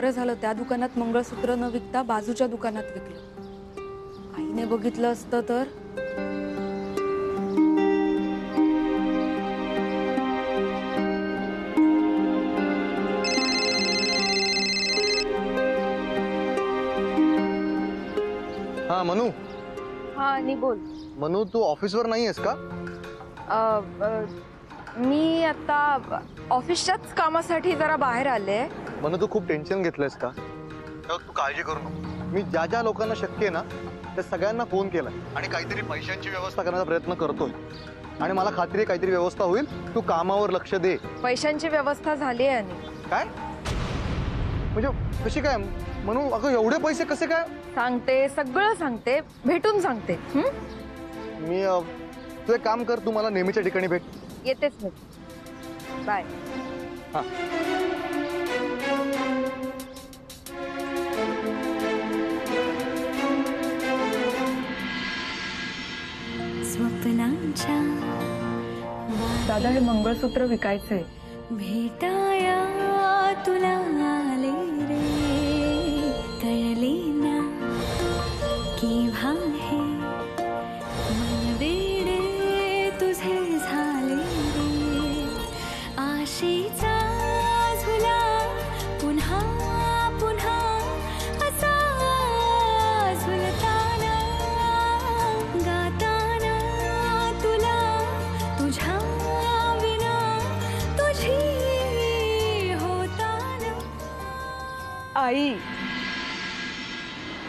बरं झालं त्या दुकानात मंगळसूत्र न विकता बाजूच्या दुकानात विकलं. आईने बघितलं असतं तर. हाँ मनू. हाँ नी बोल. मनू तू ऑफिसवर नाही आहेस का? मी आता ऑफिसच्याच कामासाठी जरा बाहेर आले. मनू तू खूप टेन्शन घेतलंयस का? तू काळजी करू नको. मी ज्या ज्या लोकांना शक्य आहे ना त्या सगळ्यांना फोन केलाय आणि काहीतरी पैशांची व्यवस्था करण्याचा प्रयत्न करतोय आणि मला खात्री आहे काहीतरी व्यवस्था होईल. तू कामावर लक्ष दे. पैशांची व्यवस्था झाली आहे. आणि काय म्हणजे कशी काय मनू? अगं एवढे पैसे कसे काय? सांगते, सगळं सांगते, भेटून सांगते. मी तू एक काम कर, तू मला नेहमीच्या ठिकाणी भेट. येतेच मी. बाय. हा. स्वप्नांच्या दादा हे मंगळसूत्र विकायचंय. भेटाया तुला आले रे, कळले ना केव्हा हे मन वेडे तुझे झाले रे. आशेचा झुला पुन्हा पुन्हा असा झुलताना गाताना तुला तुझ्या विना तुझी होताना. आई,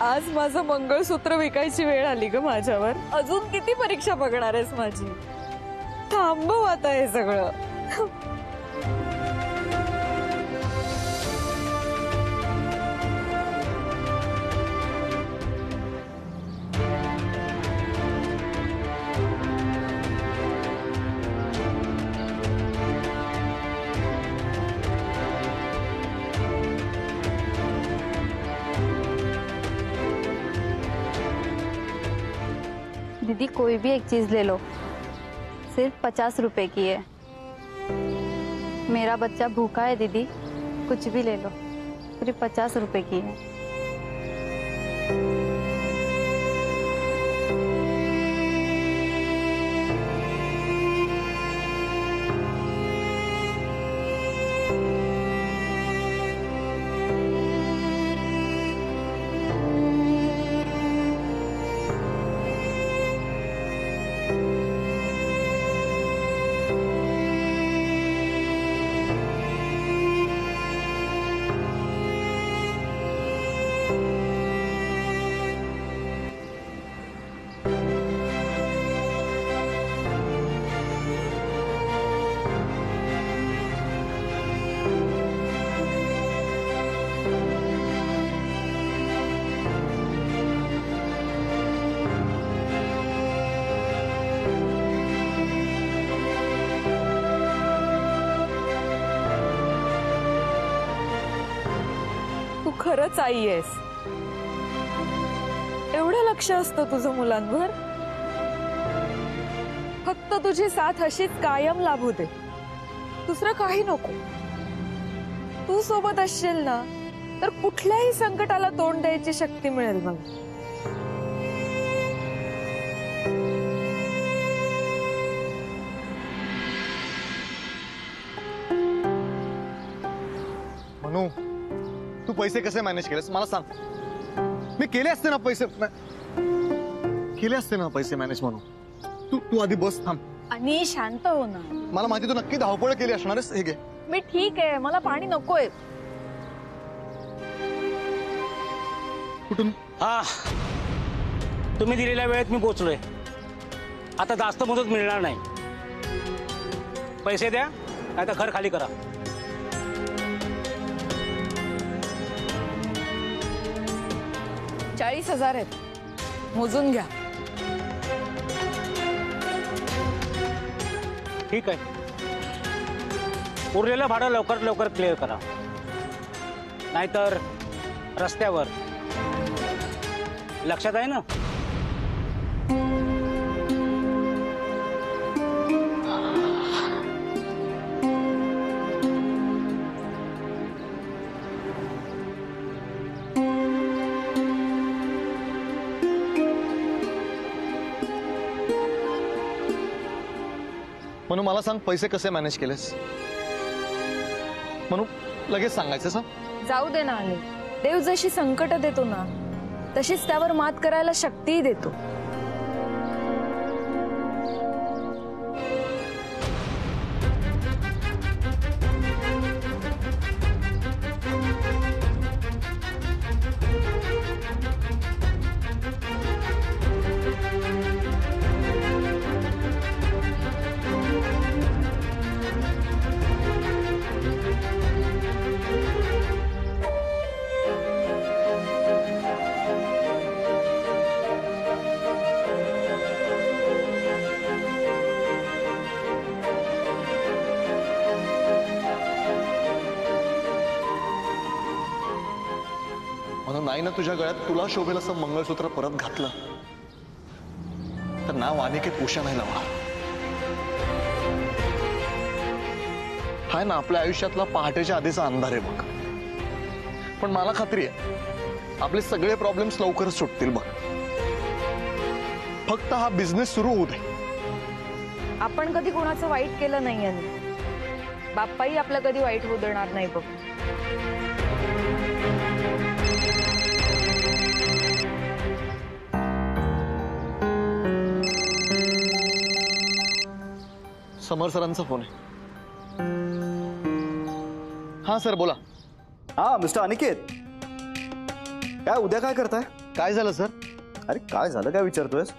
आज माझं मंगळसूत्र विकायची वेळ आली ग माझ्यावर. अजून किती परीक्षा बघणार आहेस माझी? थांबव आता हे सगळं. दीदी कोई भी एक चीज ले लो, सिर्फ 50 रुपए की है. मेरा बच्चा भूखा है दीदी, कुछ भी ले लो, सिर्फ 50 रुपए की है. खरंच आई आहेस. एवढं लक्ष असतं तुझं मुलांवर. फक्त तुझी साथ अशीच कायम लाभू दे, दुसरं काही नको. तू सोबत असशील ना तर कुठल्याही संकटाला तोंड द्यायची शक्ती मिळेल मला. मनू तू पैसे कसे मॅनेज केलेस मला सांग. मी केले असते ना पैसे, केले असते ना पैसे मॅनेज. म्हणून तू तू आधी बस, थांब. आणि शांत हो ना. मला माहिती तू नक्की धावपळ केली असणारच. हे घे. मी ठीक आहे, मला पाणी नकोय. कुठून? हा, तुम्ही दिलेल्या वेळेत मी पोहोचलोय. आता जास्त मदत मिळणार नाही. पैसे द्या नाही तर घर खाली करा. $40,000 आहेत, मोजून घ्या. ठीक आहे, उरलेलं भाडं लवकर लवकर क्लिअर करा, नाहीतर रस्त्यावर. लक्षात आहे ना? म्हणून मला सांग, पैसे कसे मॅनेज केलेस? म्हणून लगेच सांगायचं सांग. जाऊ दे ना अनिल. देव जशी संकट देतो ना तशीच त्यावर मात करायला शक्तीही देतो. म्हणून नाही ना तुझ्या गळ्यात तुला शोभेल असं मंगळसूत्र परत घातलं तर नाव अनिकेत उषा नाही लावणार. हाय ना आपल्या आयुष्यातला पहाटेच्या आधीचा अंधार आहे बघ. पण मला खात्री आहे आपले सगळे प्रॉब्लेम्स लवकरच सुटतील बघ. फक्त हा बिझनेस सुरू होऊ दे. आपण कधी कोणाचं वाईट केलं नाही अनिल. बाप्पाही आपलं कधी वाईट होऊ देणार नाही बघ. समर सरांचा फोन आहे. हा सर बोला. हा मिस्टर अनिकेत, काय उद्या काय करताय? काय झालं सर? अरे काय झालं काय विचारतोयस?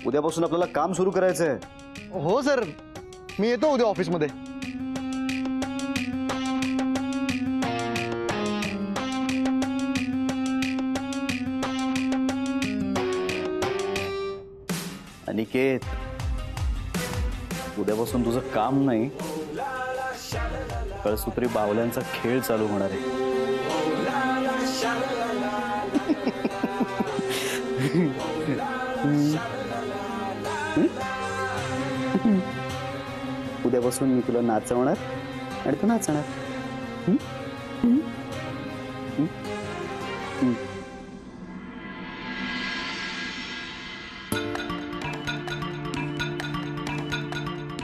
उद्यापासून आपल्याला काम सुरू करायचंय. हो सर, मी येतो उद्या ऑफिसमध्ये. अनिकेत, उद्यापासून तुझं काम नाही, कळसूत्री बावल्यांचा खेळ चालू होणार आहे. उद्यापासून मी तुला नाचवणार आणि तू नाचणार.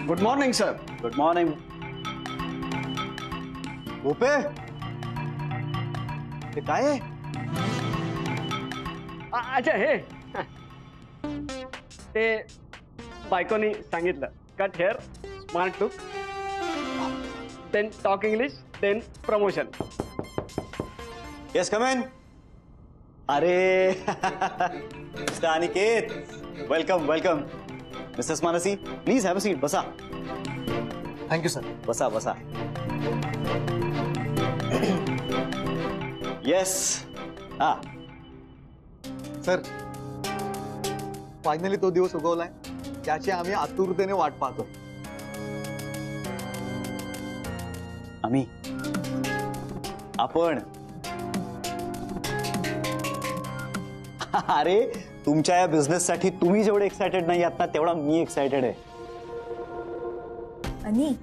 Good morning sir. Good morning. गोपे, हे काय आहे? अच्छा हे ते बायकोनी सांगितलं, cut hair, smart look, then talk English, then promotion. Yes come in. अरे Mr Aniket, welcome welcome. Mrs Mansi, please have a seat. बसा. Thank you sir. बसा बसा. येस. हा सर, फायनली तो दिवस उगवलाय त्याची आम्ही आतुरतेने वाट पाहतो. आम्ही आपण अरे तुमच्या या बिझनेस साठी तुम्ही जेवढे एक्सायटेड नाही आहात ना तेवढा मी एक्सायटेड आहे. आणि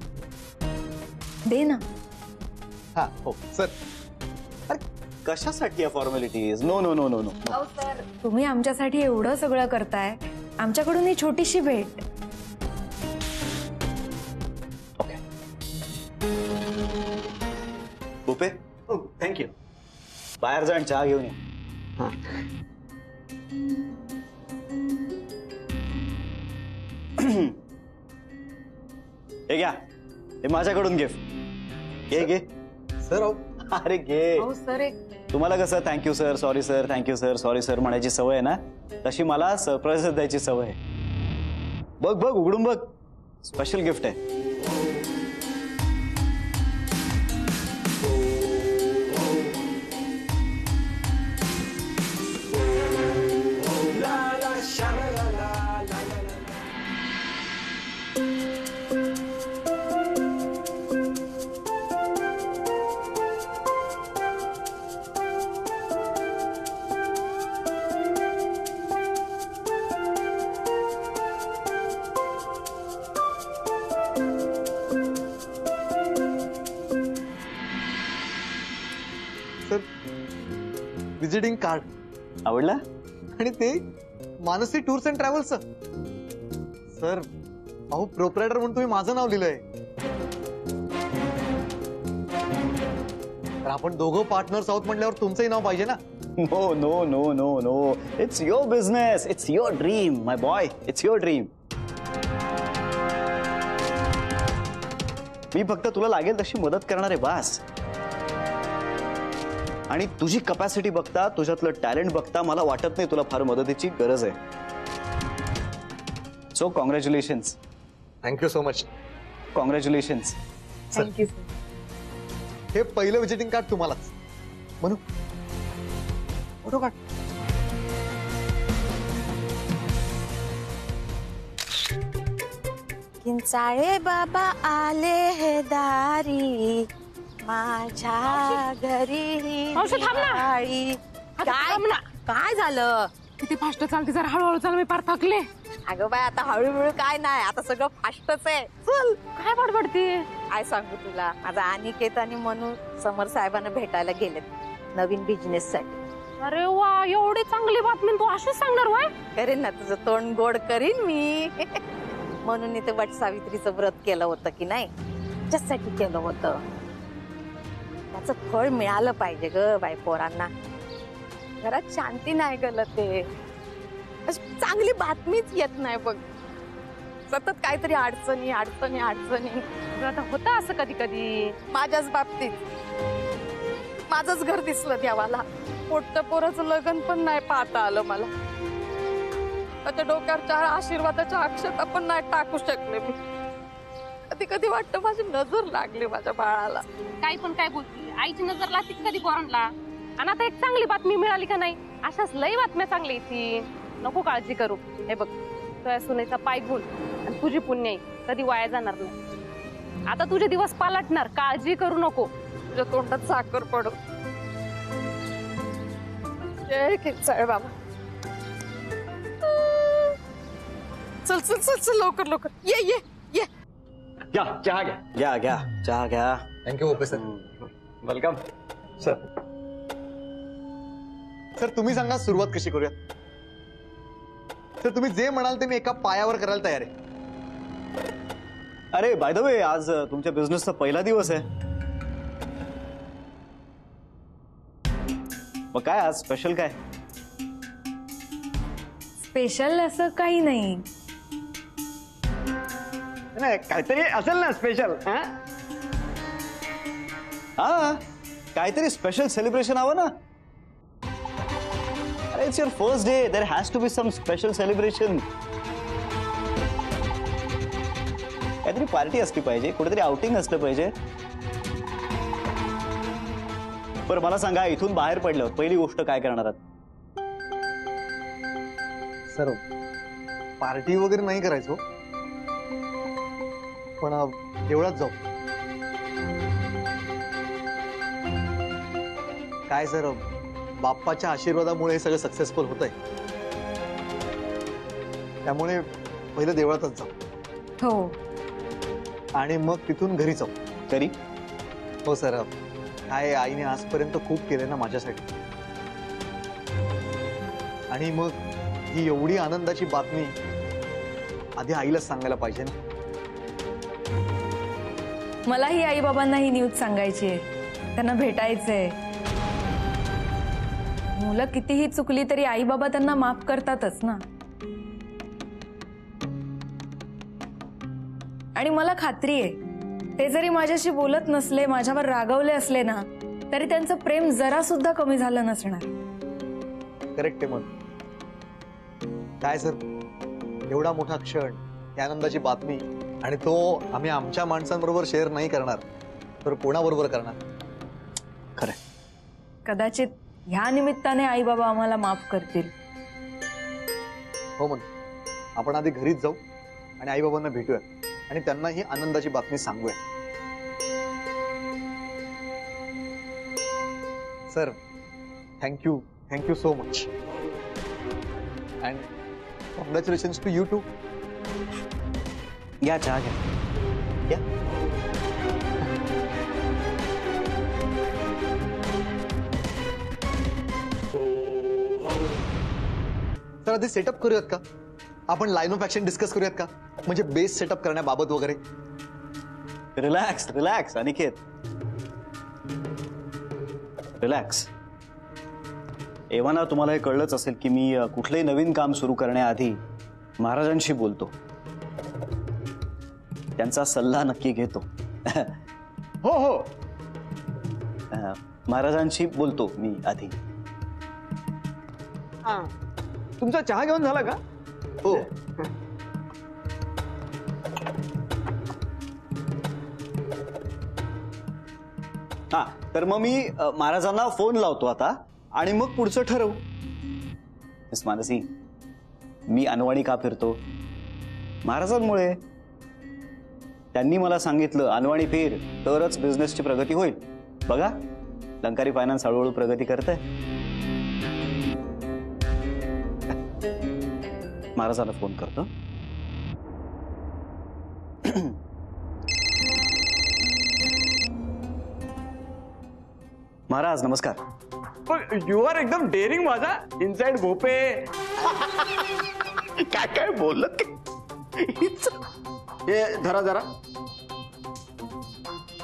दे ना. हा हो सर. अरे कशासाठी formalities? No no no no no. Sir, तुम्ही आमच्यासाठी एवढं सगळं करताय, आमच्याकडून ही छोटीशी भेट. ओके. बुपे, थँक्यू. बाहेर जाऊन चहा घेऊन ये. हां. हे घ्या, हे माझ्याकडून गिफ्ट. घे घे. सर अहो, अरे घे. हो सर, एक तुम्हाला कसं thank you sir, sorry sir, thank you sir, sorry sir म्हणायची सवय आहे ना, तशी मला सरप्राईज द्यायची सवय आहे. बघ बघ, उघडून बघ. स्पेशल गिफ्ट आहे. विजिटिंग कार्ड आवडला? आणि ते Mansi tours and travels. Sir अहो प्रोप्रायटर म्हणून तुम्ही माझं नाव लिहिलंय. तर आपण दोघं पार्टनर्स आहोत म्हटल्यावर तुमचंही नाव पाहिजे ना. No, no, no, no, no. It's your business. It's your dream, my boy. It's your dream. मी फक्त तुला लागेल तशी मदत करणार आहे बास. आणि तुझी कपॅसिटी बघता, तुझ्यातलं टॅलेंट बघता मला वाटत नाही तुला फार मदतीची गरज आहे. So congratulations. Thank you so much. Congratulations. Thank you. हे पहिलं विजिटिंग कार्ड तुम्हालाच. म्हणू फोटो काढ. किंचाळे बाबा आले हे दारी माझ्या घरी. मावशी, थांब ना. दिवाळी. काय झालं? किती फास्ट चालते, जरा हळूहळू चाल, मी पार थकले. अगं बाय आता हळूहळू काय नाही, आता सगळं फास्टच आहे. चल काय बडबडते? काय सांगू तुला, माझा अनिकेत आणि म्हणून समर साहेबांना भेटायला गेलेत नवीन बिझनेस साठी. अरे वा, एवढी चांगली बातमी तू अशीच सांगणार वय? करेन ना, तुझं तोंड गोड करीन मी. म्हणून इथे वट सावित्रीचं व्रत केलं होतं की नाही, त्याच्यासाठी केलं होतं. त्याचं फळ मिळालं पाहिजे ग बाई पोरांना. घरात शांती नाही गलं ते. चांगली बातमीच येत नाही बघ. सतत काहीतरी अडचणी अडचणी अडचणी. आता होतं असं कधी कधी. माझ्याच बाबतीत माझंच घर दिसलं देवाला. पोट्ट पोराचं लग्न पण नाही पाहता आलं मला. त्याच्या डोक्यावरच्या आशीर्वादाच्या अक्षता पण नाही टाकू शकले मी. कधी कधी वाटतं माझी नजर लागली माझ्या बाळाला. काही पण काय बोलती, आईची नजर लागते कधी पोरांना. आणि आता एक चांगली बातमी मिळाली का नाही, अशाच लई बातम्या चांगली ती. नको काळजी करू. हे बघ, तुझ्या सुनेचा पाय गुण आणि तुझी पुण्याई कधी वाया जाणार नाही. आता तुझे दिवस पालटणार, काळजी करू नको. तुझ्या तोंडात साखर पडो. जय किंचाळे बाबा. चल चल चल चल लवकर लवकर ये ये ये. घ्या चहा घ्या. घ्या घ्या चहा घ्या. थँक्यू ओपे सर. वेलकम. सर सर तुम्ही सांगा सुरुवात कशी करूयात. तर तुम्ही जे म्हणाल ते मी एका पायावर करायला तयार आहे. अरे बाय द वे, आज तुमच्या बिझनेसचा पहिला दिवस आहे. मग काय आज स्पेशल काय? स्पेशल असं काही नाही. नाही काहीतरी असेल ना स्पेशल. हा, काहीतरी स्पेशल सेलिब्रेशन हवं ना. अरे it's your first day, there has to be some special celebration. काहीतरी पार्टी असली पाहिजे, कुठेतरी आउटिंग असलं पाहिजे. बरं मला सांगा, इथून बाहेर पडल्यावर पहिली गोष्ट काय करणार आहात? सर पार्टी वगैरे नाही करायचो, पण देवळात जाऊ. काय सर, बाप्पाच्या आशीर्वादामुळे हे सगळं सक्सेसफुल होत आहे. त्यामुळे पहिलं देवळातच जाऊ. हो. आणि मग तिथून घरी जाऊ. तरी हो सर, काय आईने आजपर्यंत खूप केले ना माझ्यासाठी. आणि मग ही एवढी आनंदाची बातमी आधी आईलाच सांगायला पाहिजे ना. मलाही आई बाबांना ही न्यूज सांगायची आहे. त्यांना भेटायचंय. मुलं कितीही चुकली तरी आई बाबा त्यांना माफ करतातच ना. आणि मला खात्री आहे, ते जरी माझ्याशी बोलत नसले, माझ्यावर रागवले असले ना, तरी त्यांचं प्रेम जरा सुद्धा कमी झालं नसणार. करेक्ट आहे. मग काय सर, एवढा मोठा क्षण, या आनंदाची बातमी, आणि तो आम्ही आमच्या माणसांबरोबर शेअर नाही करणार तर कोणाबरोबर करणार? खरंय. कदाचित ह्या निमित्ताने आई बाबा आम्हाला माफ करतील. हो, मग आपण आधी घरीच जाऊ आणि आई बाबांना भेटूया आणि त्यांना ही आनंदाची बातमी सांगूया. Sir thank you so much. And congratulations to you too. या चहा घ्या. या. सर आधी सेटअप करूयात का? आपण लाईन ऑफ ऍक्शन डिस्कस करूयात का? म्हणजे बेस सेटअप करण्याबाबत वगैरे. Relax relax Aniket, relax. एव्हाना तुम्हाला हे कळलंच असेल की मी कुठलंही नवीन काम सुरू करण्याआधी महाराजांशी बोलतो, त्यांचा सल्ला नक्की घेतो. हो हो. महाराजांशी बोलतो मी आधी. हा, तुमचा चहा घेऊन झाला का? हो. हा, तर मग मी महाराजांना फोन लावतो आता आणि मग पुढचं ठरवू. मिस मानसी, मी अनवाणी का फिरतो? महाराजांमुळे. त्यांनी मला सांगितलं अनवाणी फिर तरच बिझनेसची प्रगती होईल. बघा, लंकारी फायनान्स हळूहळू प्रगती करते. महाराजांना फोन करतो. महाराज नमस्कार. यू आर एकदम डेअरिंग माझा इनसाइड भोपे. काय काय बोलत? हे धरा जरा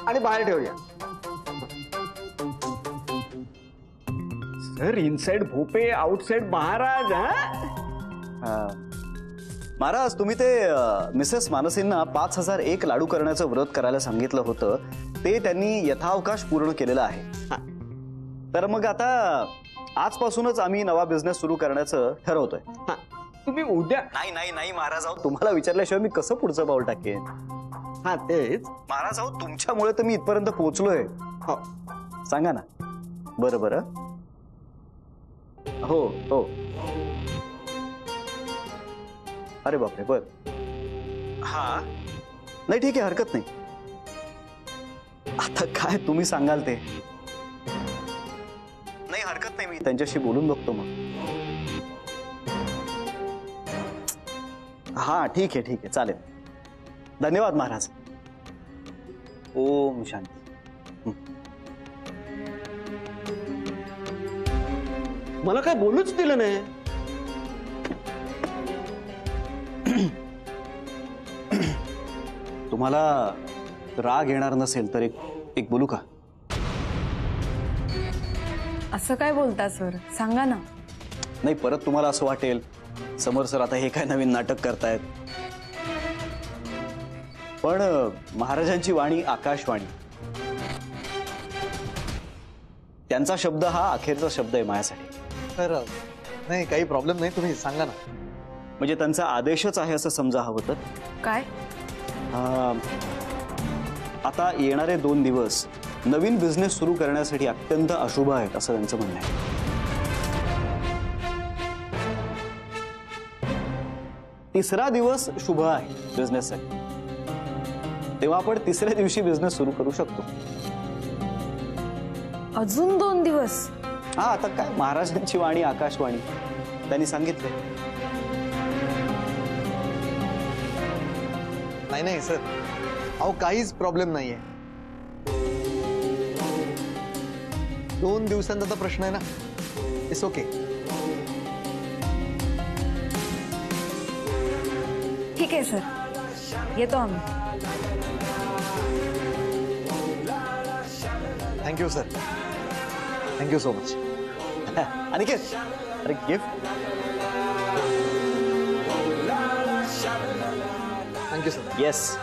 आणि बाहेर ठेवूया. Sir, inside Bhope outside Maharaj. Maharaj, तुम्ही ते मिसेस मानसींना 5001 लाडू करण्याचं व्रत करायला सांगितलं होतं, ते त्यांनी यथावकाश पूर्ण केलेलं आहे. तर मग आता आजपासूनच आम्ही नवा बिझनेस सुरू करण्याचं ठरवतोय. तुम्ही उद्या. नाही नाही नाही महाराज, तुम्हाला विचारल्याशिवाय मी कसं पुढचं पाऊल टाकेन? हा तेच महाराज, तुमच्यामुळे तर मी इथपर्यंत पोहोचलोय. हो. सांगा ना. बरं बरं. हो हो. अरे बापरे. बर. हा नाही, ठीक आहे, हरकत नाही. आता काय तुम्ही सांगाल ते. नाही हरकत नाही, मी त्यांच्याशी बोलून बघतो मग. हा ठीक आहे, ठीक आहे, चालेल. धन्यवाद महाराज. ओम शांती. मला काय बोलूच दिलं नाही. तुम्हाला राग येणार नसेल तर एक बोलू का? असं काय बोलता सर, सांगा ना. नाही, परत तुम्हाला असं वाटेल समर सर आता हे काय नवीन नाटक करतायत. पण महाराजांची वाणी आकाशवाणी. त्यांचा शब्द हा अखेरचा शब्द आहे माझ्यासाठी. तर नाही, काही प्रॉब्लेम नाही, तुम्ही सांगा ना. म्हणजे त्यांचा आदेशच आहे असं समजा हवं तर. काय? आता येणारे 2 दिवस नवीन बिझनेस सुरू करण्यासाठी अत्यंत अशुभ आहेत असं त्यांचं म्हणणं आहे. तिसरा दिवस शुभ आहे बिझनेससाठी, तेव्हा आपण तिसऱ्या दिवशी बिझनेस सुरू करू शकतो. अजून 2 दिवस? हा, आता काय महाराजांची वाणी आकाशवाणी, त्यांनी सांगितलं. नाही नाही सर, अहो काहीच प्रॉब्लेम नाहीये. 2 दिवसांचा प्रश्न आहे ना. It's okay. ठीक आहे सर, येतो आम्ही. Thank you sir, thank you so much. Aniket, अरे गिफ्ट. Thank you sir. येस.